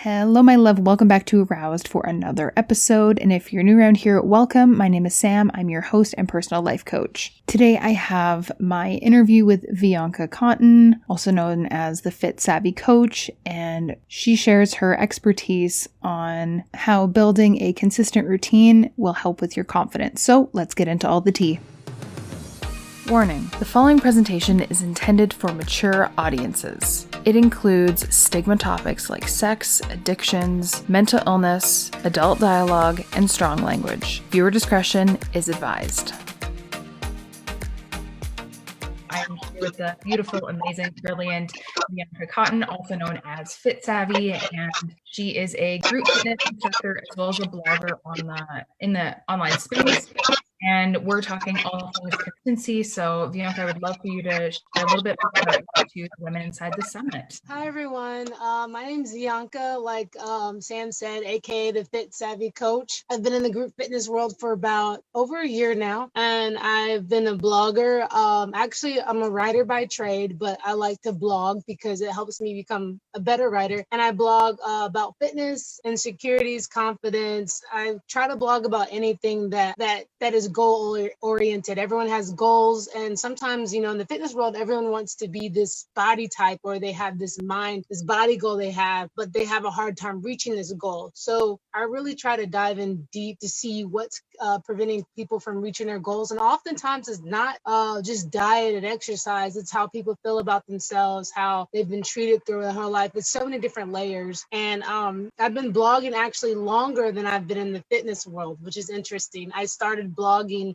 Hello, my love. Welcome back to Aroused for another episode. And if you're new around here, welcome. My name is Sam. I'm your host and personal life coach. Today, I have my interview with Vianka Cotton, also known as the Fit Savvy Coach, and she shares her expertise on how building a consistent routine will help with your confidence. So let's get into all the tea. Warning: the following presentation is intended for mature audiences. It includes stigma topics like sex, addictions, mental illness, adult dialogue, and strong language. Viewer discretion is advised. I'm here with the beautiful, amazing, brilliant Vianka Cotton, also known as Fit Savvy, and she is a group fitness instructor as well as a blogger in the online space. And we're talking all things consistency. So, Vianka, I would love for you to share a little bit more about you to the women inside the summit. Hi, everyone. My name's Vianka, like Sam said, aka the Fit Savvy Coach. I've been in the group fitness world for about over a year now, and I've been a blogger. Actually, I'm a writer by trade, but I like to blog because it helps me become a better writer. And I blog about fitness, insecurities, confidence. I try to blog about anything that is goal oriented. Everyone has goals, and sometimes, in the fitness world, everyone wants to be this body type, or they have this mind, this body goal they have, but they have a hard time reaching this goal. So I really try to dive in deep to see what's preventing people from reaching their goals. And oftentimes it's not just diet and exercise. It's how people feel about themselves, how they've been treated through their whole life. It's so many different layers. And I've been blogging actually longer than I've been in the fitness world, which is interesting. I started blogging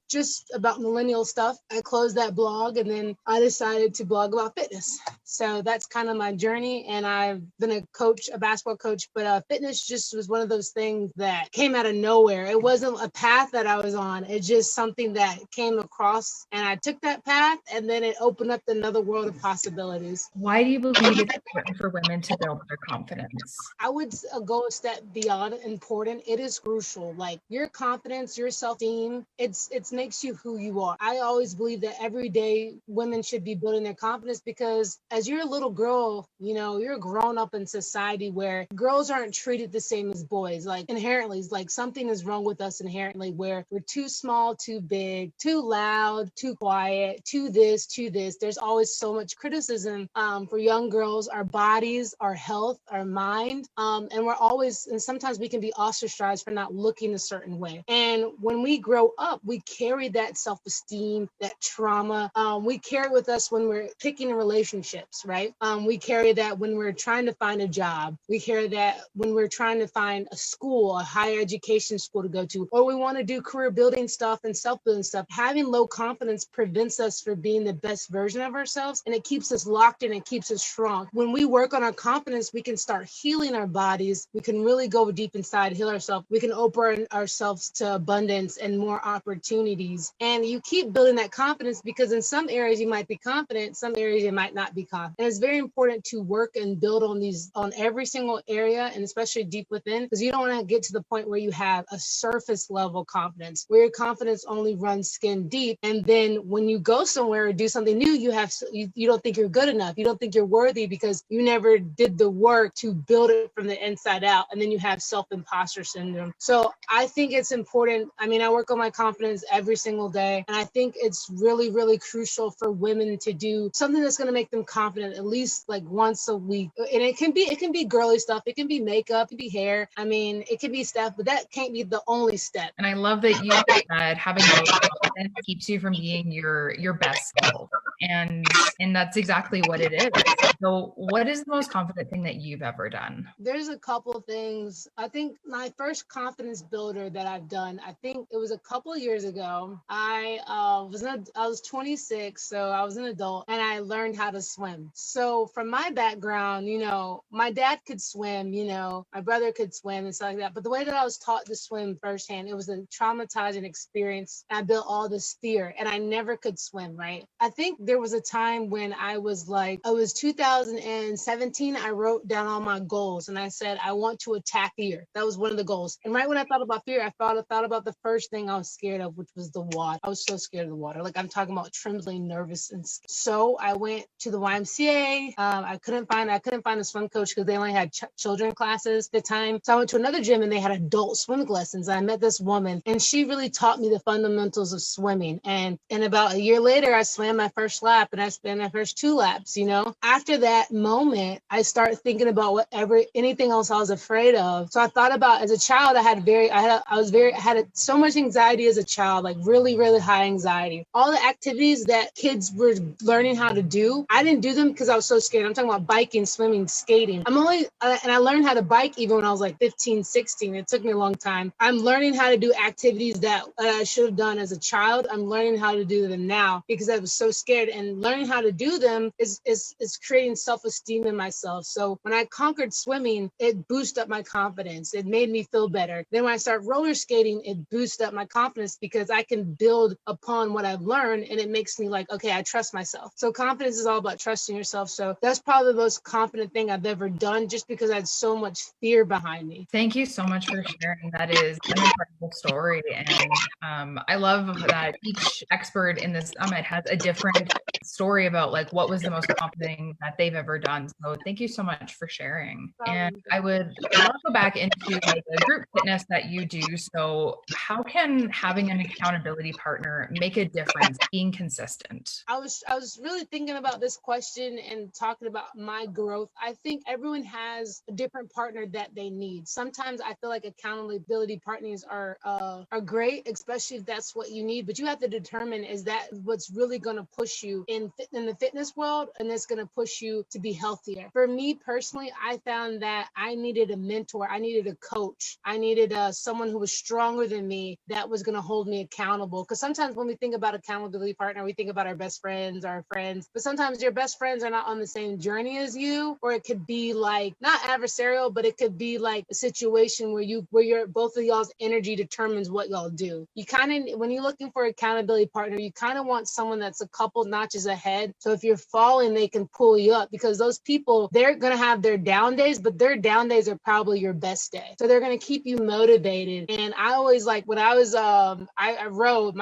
just about millennial stuff. I closed that blog and then I decided to blog about fitness. So that's kind of my journey. And I've been a coach, a basketball coach, but fitness just was one of those things that came out of nowhere. It wasn't a path that I was on. It's just something that came across, and I took that path, and then it opened up another world of possibilities. Why do you believe it's important for women to build their confidence? I would go a step beyond important. It is crucial. Like your confidence, your self-esteem, it makes you who you are. I always believe that every day women should be building their confidence, because as you're a little girl, you're grown up in society where girls aren't treated the same as boys. Like inherently, like something is wrong with us inherently, where we're too small, too big, too loud, too quiet, too this, too this. There's always so much criticism for young girls, our bodies, our health, our mind. And sometimes we can be ostracized for not looking a certain way. And when we grow up, we carry that self-esteem, that trauma. We carry with us when we're picking relationships, right? We carry that when we're trying to find a job. We carry that when we're trying to find a school, a higher education school to go to, or we want to do career building stuff and self-building stuff. Having low confidence prevents us from being the best version of ourselves, and it keeps us locked in and keeps us strong. When we work on our confidence, we can start healing our bodies. We can really go deep inside, heal ourselves. We can open ourselves to abundance and more opportunities. And you keep building that confidence, because in some areas you might be confident, some areas you might not be confident. And it's very important to work and build on every single area, and especially deep within, because you don't want to get to the point where you have a surface level confidence, where your confidence only runs skin deep. And then when you go somewhere or do something new, you don't think you're good enough. You don't think you're worthy because you never did the work to build it from the inside out. And then you have self-imposter syndrome. So I think it's important. I work on my confidence every single day. And I think it's really, really crucial for women to do something that's going to make them confident at least like once a week. And it can be girly stuff. It can be makeup, it can be hair. It can be stuff, but that can't be the only step. And I love that you said having low confidence keeps you from being your best self. And that's exactly what it is. So what is the most confident thing that you've ever done? There's a couple of things. I think my first confidence builder that I've done, I think it was a couple of years ago. I was 26, so I was an adult, and I learned how to swim. So from my background, my dad could swim, my brother could swim and stuff like that. But the way that I was taught to swim firsthand, it was a traumatizing experience. I built all this fear, and I never could swim, right? I think there was a time when I was 2017, I wrote down all my goals and I said, I want to attack fear. That was one of the goals. And right when I thought about fear, I thought about the first thing I was scared of, which was the water. I was so scared of the water. Like I'm talking about trembling, nervous, and scared. So I went to the YMCA. I couldn't find a swim coach because they only had children classes at the time. So I went to another gym and they had adult swimming lessons. I met this woman and she really taught me the fundamentals of swimming. And about a year later, I swam my first lap and I swam my first 2 laps, After that moment, I started thinking about anything else I was afraid of. So I thought about, as a child, I had so much anxiety as a child, like really, really high anxiety. All the activities that kids were learning how to do, I didn't do them because I was so scared. I'm talking about biking, swimming, skating. And I learned how to bike even when I was like 15, 16. It took me a long time. I'm learning how to do activities that I should have done as a child. I'm learning how to do them now because I was so scared, and learning how to do them is creating self-esteem in myself. So when I conquered swimming, it boosted up my confidence. It made me feel better. Then when I started roller skating, it boosted up my confidence because I can build upon what I've learned, and it makes me like, okay, I trust myself. So confidence is all about trusting yourself. So that's probably the most confident thing I've ever done, just because I had so much fear behind me. Thank you so much for sharing. That is an incredible story. And I love that each expert in this summit has a different story about like what was the most confident thing that they've ever done. So thank you so much for sharing. And I want to go back into like the group fitness that you do. So how can having an accountability partner make a difference being consistent? I was really thinking about this question and talking about my growth. I think everyone has a different partner that they need. Sometimes I feel like accountability partners are great, especially if that's what you need. But you have to determine, is that what's really going to push you in the fitness world, and it's going to push you to be healthier. For me personally, I found that I needed a mentor. I needed a coach. I needed someone who was stronger than me that was going to hold me accountable. Because sometimes when we think about accountability partner, we think about our best friends, our friends, but sometimes your best friends are not on the same journey as you, or it could be like not adversarial, but it could be like a situation where your both of y'all's energy determines what y'all do. You kind of, when you're looking for accountability partner, you kind of want someone that's a couple notches ahead. So if you're falling, they can pull you up, because those people, they're going to have their down days, but their down days are probably your best day. So they're going to keep you motivated. And I always, like when I was, I row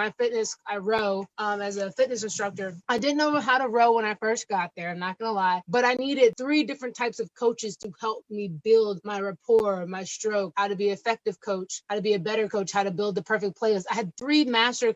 as a fitness instructor. I didn't know how to row when I first got there, I'm not going to lie, but I needed 3 different types of coaches to help me build my rapport, my stroke, how to be an effective coach, how to be a better coach, how to build the perfect playlist. I had 3 master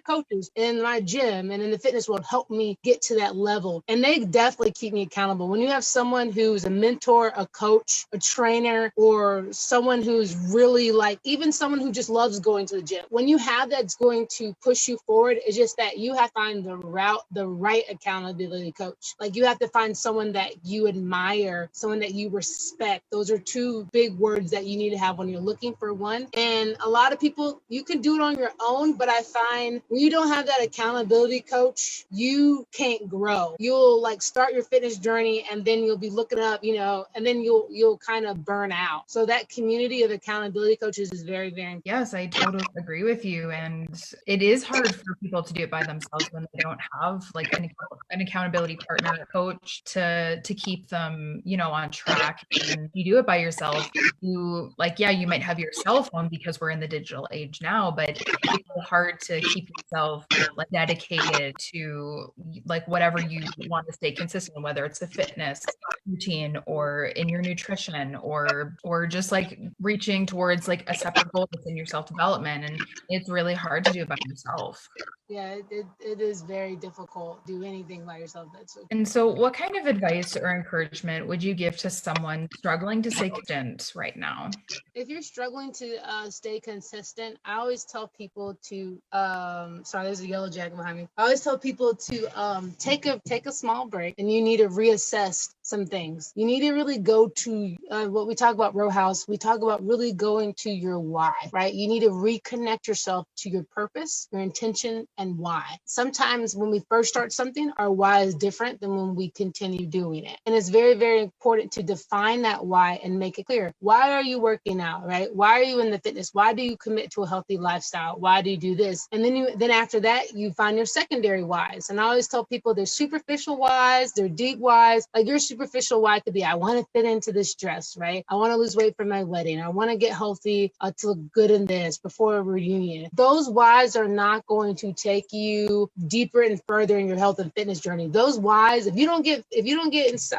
coaches in my gym and in the fitness world help me get to that level. And they definitely keep me accountable. When you have someone who's a mentor, a coach, a trainer, or someone who's really like, even someone who just loves going to the gym, when you have that's going to push you forward, it's just that you have to find the right accountability coach. Like you have to find someone that you admire, someone that you respect. Those are 2 big words that you need to have when you're looking for one. And a lot of people, you can do it on your own, but I find when you don't have that accountability coach, you can't grow. You'll like start your fitness journey and then you'll be looking up, and then you'll kind of burn out. So that community of accountability coaches is very, very important. Yes, I totally agree with you. And it is hard for people to do it by themselves when they don't have like an accountability partner or coach to keep them, on track. And you do it by yourself. You might have your cell phone because we're in the digital age now, but it's hard to keep yourself like dedicated to like whatever you want to stay consistent, whether it's a fitness routine or in your nutrition or just like reaching towards like a separate goal in your self-development. And it's really hard to do it by yourself. Yeah, it is very difficult to do anything by yourself. And so what kind of advice or encouragement would you give to someone struggling to stay consistent right now? If you're struggling to stay consistent, I always tell people to sorry, there's a yellow jacket behind me. I always tell people to take a small break, and you need to reassess some things. You need to really go to what we talk about row house. We talk about really going to your why, right? You need to reconnect yourself to your purpose, your intention, and why. Sometimes when we first start something, our why is different than when we continue doing it. And it's very, very important to define that why and make it clear. Why are you working out, right? Why are you in the fitness? Why do you commit to a healthy lifestyle? Why do you do this? And then after that, you find your secondary whys. And I always tell people there's superficial whys, they're deep whys. Like your superficial why could be, I want to fit into this dress, right? I want to lose weight for my wedding. I want to get healthy to look good in this before a reunion. Those whys are not going to take you deeper and further in your health and fitness journey. Those whys, if you don't get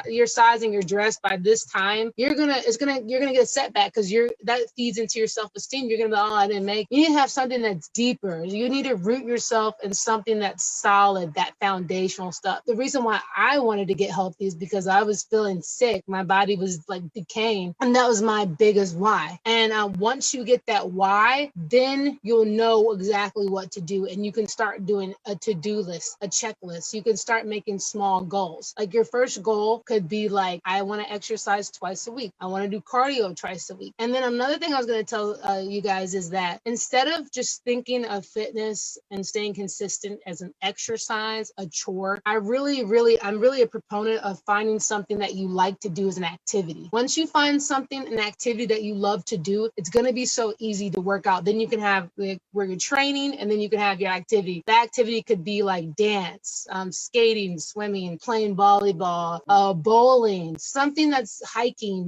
your size and your dress by this time, you're gonna get a setback because that feeds into your self-esteem. You're gonna be, oh, I didn't make. You need to have something that's deeper. You need to root yourself in something that's solid, that foundational stuff. The reason why I wanted to get healthy is because I was feeling sick. My body was like decaying, and that was my biggest why. And once you get that why, then you'll know exactly what to do, and you can start doing a to-do list, a checklist. You can start making small goals. Like your first goal could be like, I want to exercise twice a week. I want to do cardio twice a week. And then another thing I was going to tell you guys is that instead of just thinking of fitness and staying consistent as an exercise, a chore, I'm really a proponent of finding something that you like to do as an activity. Once you find an activity that you love to do, it's going to be so easy to work out. Then you can have where you're training, and then you can have your activity. The activity could be like dance, skating, swimming, playing volleyball, bowling, something that's hiking,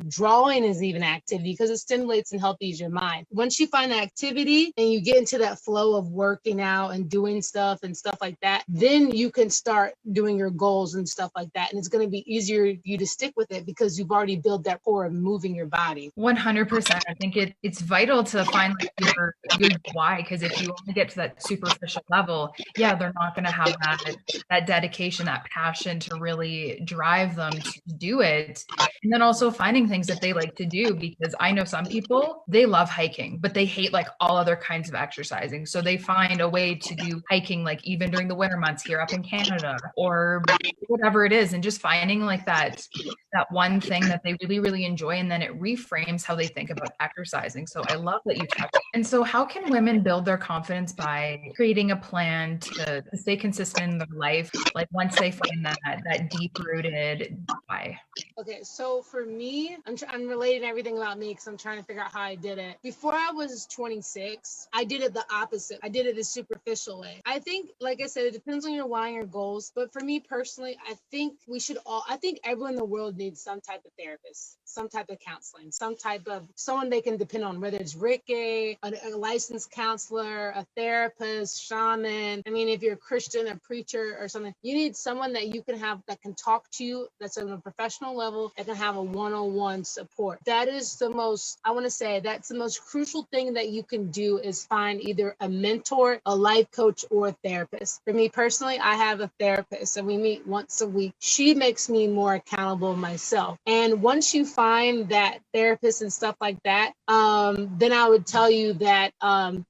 drawing is even activity because it stimulates and healthies your mind. Once you find an activity and you get into that flow of working out and doing stuff and stuff like that, then you can start doing your goals and stuff like that. And it's going to be easier for you to stick with it because you've already built that core of moving your body. 100%. I think it's vital to find like your why, because if you only get to that superficial level, yeah, they're not going to have that dedication, that passion to really drive them to do it. And then also finding things that they like to do, because I know some people, they love hiking, but they hate like all other kinds of exercising. So they find a way to do hiking, like even during the winter months here up in Canada or whatever it is, and just finding like that one thing that they really, really enjoy. And then it reframes how they think about exercising. So I love that you touched. And so how can women build their confidence by creating a plan to stay consistent in their life? Like once they find that deep rooted why. Okay, so for me, I'm relating everything about me because I'm trying to figure out how I did it. Before I was 26, I did it the opposite. I did it the superficial way. I think, like I said, it depends on your why and your goals. But for me personally, I think everyone in the world needs some type of therapist, some type of counseling, some type of someone they can depend on, whether it's Ricky, a licensed counselor, a therapist, shaman. I mean, if you're a Christian, a preacher or something, you need someone that you can have that can talk to you, that's on a professional level, that can have a one-on-one support. That is that's the most crucial thing that you can do, is find either a mentor, a life coach, or a therapist. For me personally, I have a therapist and we meet once a week. She makes me more accountable myself. And once you find that therapist and stuff like that, then I would tell you that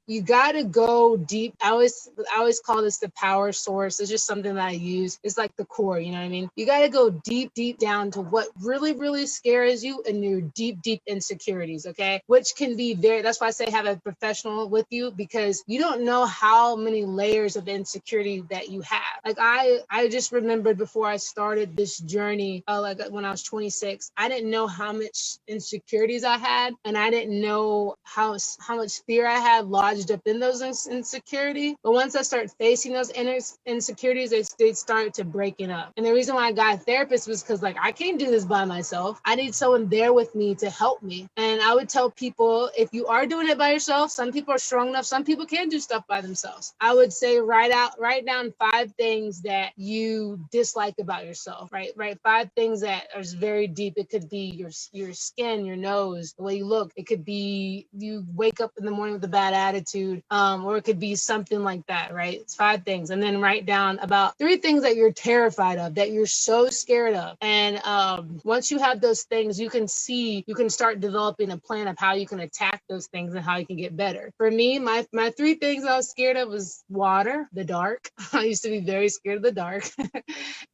you got to go deep. I always call this the power source. It's just something that I use. It's like the core, you know what I mean? You got to go deep down to what really, really scares you and your deep insecurities, okay? Which can be that's why I say have a professional with you, because you don't know how many layers of insecurity that you have. Like I just remembered before I started this journey, like when I was 26, I didn't know how much insecurities I had, and I didn't know how much fear I had lodged up in those insecurities. But once I started facing those insecurities, they started to breaking up. And the reason why I got a therapist was because, like, I can't do this by myself. I need someone there with me to help me. And I would tell people, if you are doing it by yourself, some people are strong enough, some people can do stuff by themselves. I would say write down 5 things that you dislike about yourself, right? 5 things that are very deep. It could be your skin, your nose, the way you look. It could be you wake up in the morning with a bad attitude, or it could be something like that, right? It's 5 things. And then write down about 3 things that you're terrified of, that you're so scared of. And once you have those things, you can start developing a plan of how you can attack those things and how you can get better. For me, my 3 things I was scared of was water, the dark. I used to be very scared of the dark.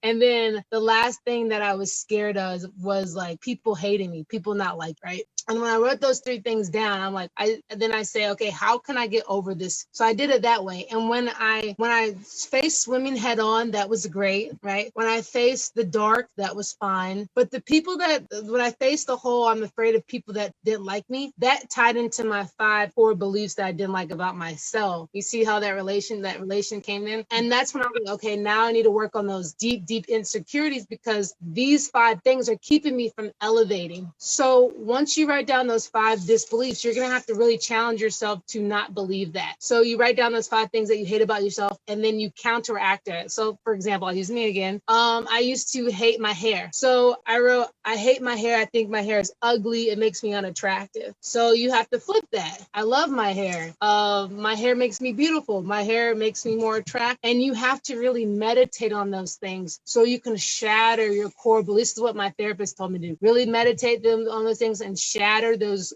And then the last thing that I was scared of was like people hating me, people not like, right? And when I wrote those 3 things down, I'm like, I say, okay, how can I get over this? So I did it that way. And when I faced swimming head on, that was great, right? When I faced the dark, that was fine. But when I faced the hole, I'm afraid of people that didn't like me, that tied into my 5 core beliefs that I didn't like about myself. You see how that relation came in? And that's when I'm like, okay, now I need to work on those deep, deep insecurities because these 5 things are keeping me from elevating. So once you write down those 5 disbeliefs, you're going to have to really challenge yourself to not believe that. So you write down those 5 things that you hate about yourself, and then you counteract it. So for example, I'll use me again. I used to hate my hair. So I wrote, I hate my hair. I think my hair is ugly. It makes me unattractive. So you have to flip that. I love my hair. My hair makes me beautiful. My hair makes me more attractive. And you have to really meditate on those things so you can shatter your core beliefs. This is what my therapist told me to do. Really meditate on those things and shatter those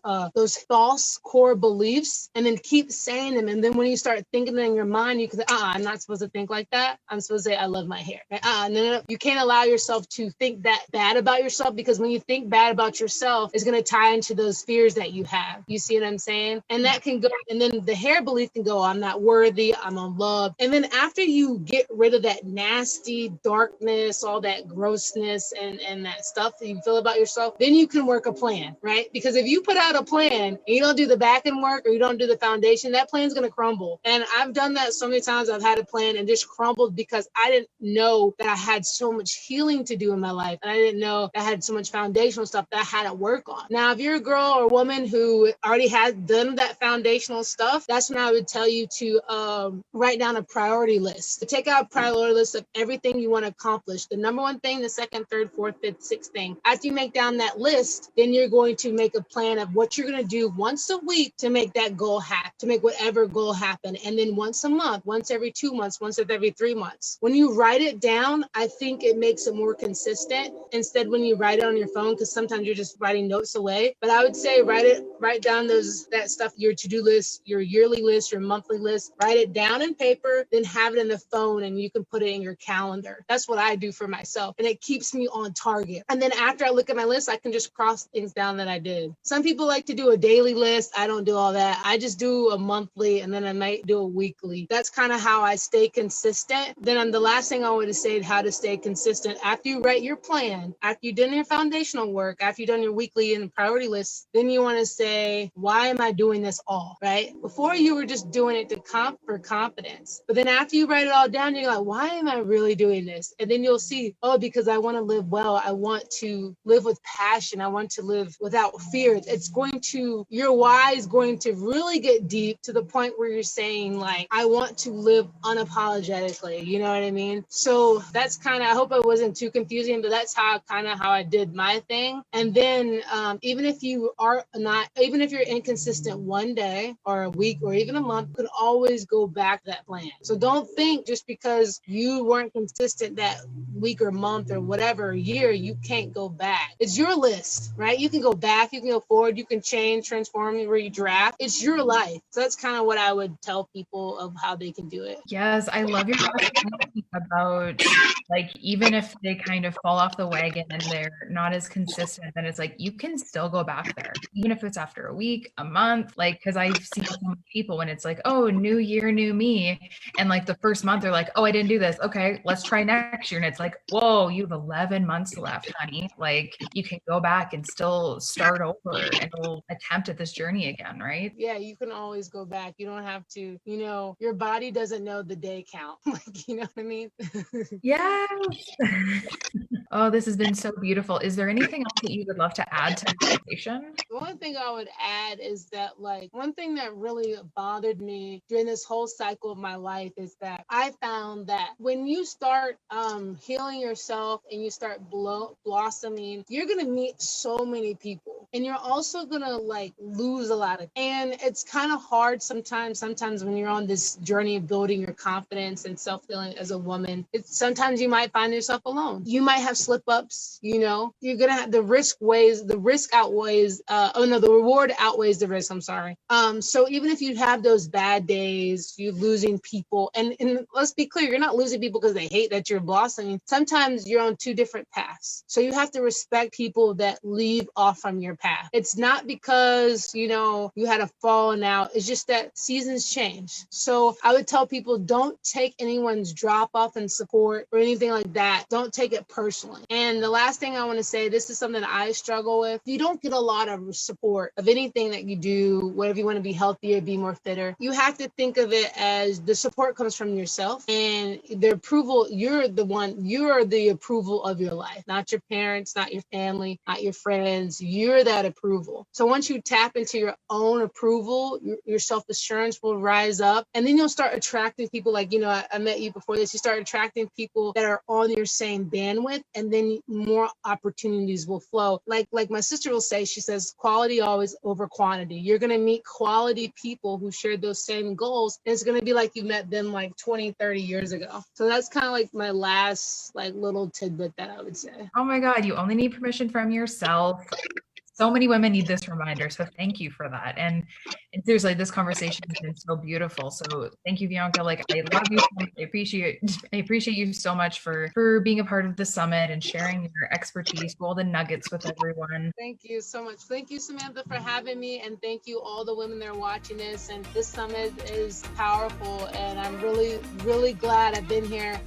false core beliefs, and then keep saying them. And then when you start thinking them in your mind, you can say, I'm not supposed to think like that. I'm supposed to say, I love my hair. No. You can't allow yourself to think that bad about yourself, because when you think bad about yourself, it's going to tie into those fears that you have. You see what I'm saying? And that can go, and then the hair belief can go, I'm not worthy, I'm unloved. And then after you get rid of that nasty darkness, all that grossness and that stuff that you feel about yourself, then you can work a plan, right? Because if you put out a plan and you don't do the back end work, or you don't do the foundation, that plan's going to crumble. And I've done that so many times. I've had a plan and just crumbled because I didn't know that I had so much healing to do in my life. And I didn't know that I had so much foundational stuff that I had to work on. Now, if you're a girl or woman who already has done that foundational stuff, that's when I would tell you to write down a priority list. To take out a priority list of everything you want to accomplish. The number one thing, the second, third, fourth, fifth, sixth thing. After you make down that list, then you're going to make a plan of what you're going to do once a week to make that goal happen, to make whatever goal happen. And then once a month, once every 2 months, once every 3 months. When you write it down, I think it makes it more consistent instead when you write it on your phone, because sometimes you're just writing notes away. But I would say write down that stuff, your to-do list, your yearly list, your monthly list, write it down in paper, then have it in the phone and you can put it in your calendar. That's what I do for myself. And it keeps me on target. And then after I look at my list, I can just cross things down that I did. Some people like to do a daily list. I don't do all that. I just do a monthly, and then I might do a weekly. That's kind of how I stay consistent. Then the last thing I want to say, how to stay consistent. After you write your plan, after you've done your foundational work, after you've done your weekly and priority list, then you want to say, why am I doing this all, right? Before you were just doing it for confidence. But then after you write it all down, you're like, why am I really doing this? And then you'll see, because I want to live well. I want to live with passion. I want to live without fear. Your why is going to really get deep to the point where you're saying, like, I want to live unapologetically. You know what I mean? So that's kind of, I hope it wasn't too confusing, but that's how I did my thing. And then even if you're inconsistent one day or a week or even a month, you can always go back to that plan. So don't think just because you weren't consistent that week or month or whatever year, you can't go back. It's your list, right? You can go back, you can go forward, you can change, transform, redraft. It's your life. So that's kind of what I would tell people of how they can do it. Yes, I love your question about, like, even if they kind of fall off the wagon and they're not as consistent, then it's like you can still go back there, even if it's after a week, a month. Like, because I've seen some people when it's like, oh, new year, new me, and like the first month they're like, oh, I didn't do this. Okay, let's try next year, and it's like, whoa, you have 11 months left, honey. Like, you can go back and still start over and attempt at this journey again, right? Yeah, you can always go back. You don't have to, your body doesn't know the day count. Like, you know what I mean? Yes. Oh, this has been so beautiful. Is there anything else that you would love to add to the conversation? The one thing I would add is that, like, one thing that really bothered me during this whole cycle of my life is that I found that when you start healing yourself and you start blossoming, you're going to meet so many people, and you're also going to, like, lose a lot of, and it's kind of hard sometimes when you're on this journey of building your confidence and self-healing as a woman. Sometimes you might find yourself alone. You might have slip-ups, you're going to have the reward outweighs the risk. I'm sorry. So even if you have those bad days, you're losing people, and let's be clear, you're not losing people because they hate that you're blossoming. Sometimes you're on two different paths. So you have to respect people that leave off from your path. It's not because, you had a falling out. It's just that seasons change. So I would tell people, don't take anyone's drop off in support or anything like that. Don't take it personally. And the last thing I want to say, this is something I struggle with. You don't get a lot lot of support of anything that you do, whatever you want to be healthier, be more fitter. You have to think of it as the support comes from yourself, and the approval, you're the approval of your life, not your parents, not your family, not your friends. You're that approval. So once you tap into your own approval, your self-assurance will rise up, and then you'll start attracting people like, I met you before this. You start attracting people that are on your same bandwidth, and then more opportunities will flow. Like my sister will say, she says, quality always over quantity. You're going to meet quality people who share those same goals, and it's going to be like you met them like 20, 30 years ago. So that's kind of like my last little tidbit that I would say. Oh my God, you only need permission from yourself. So many women need this reminder. So thank you for that. And seriously, this conversation has been so beautiful. So thank you, Vianka. I love you. I appreciate you so much for being a part of the summit and sharing your expertise, golden nuggets with everyone. Thank you so much. Thank you, Samantha, for having me. And thank you all the women that are watching this. And this summit is powerful. And I'm really, really glad I've been here